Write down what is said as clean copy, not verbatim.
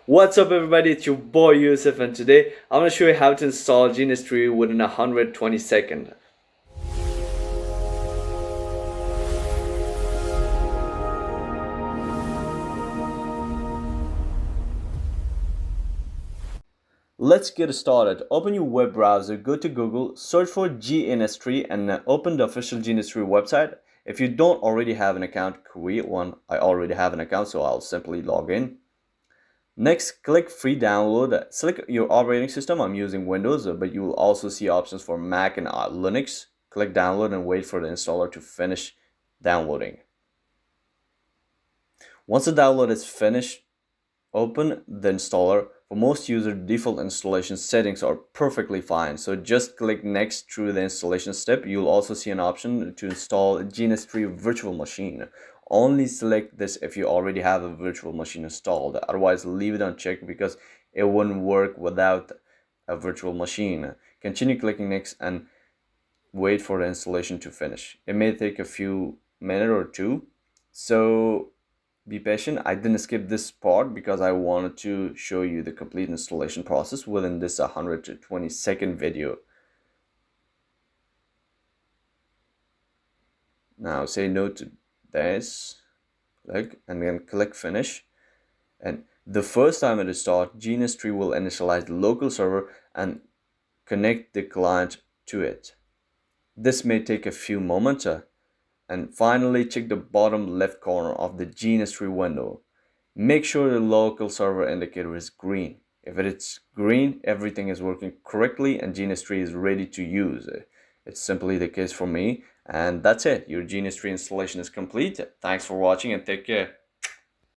What's up everybody, it's your boy Yousuf, and today I'm going to show you how to install GNS3 within 120 seconds. Let's get started. Open your web browser, go to Google, search for GNS3 and open the official GNS3 website. If you don't already have an account, create one. I already have an account, so I'll simply log in. Next, click free download. Select your operating system. I'm using Windows, but you will also see options for Mac and Linux. Click download and wait for the installer to finish downloading. Once the download is finished, open the installer. For most users, default installation settings are perfectly fine. So just click next through the installation step. You'll also see an option to install a GNS3 virtual machine. Only select this if you already have a virtual machine installed. Otherwise, leave it unchecked because it wouldn't work without a virtual machine. Continue clicking next and wait for the installation to finish. It may take a few minutes or two. So be patient. I didn't skip this part because I wanted to show you the complete installation process within this 120-second video. Now say no to this, click, and then click finish. And the first time it is started, GNS3 will initialize the local server and connect the client to it. This may take a few moments. And finally, check the bottom left corner of the GNS3 window. Make sure the local server indicator is green. If it's green, everything is working correctly and GNS3 is ready to use. It's simply the case for me. And that's it. Your GNS3 installation is complete. Thanks for watching and take care.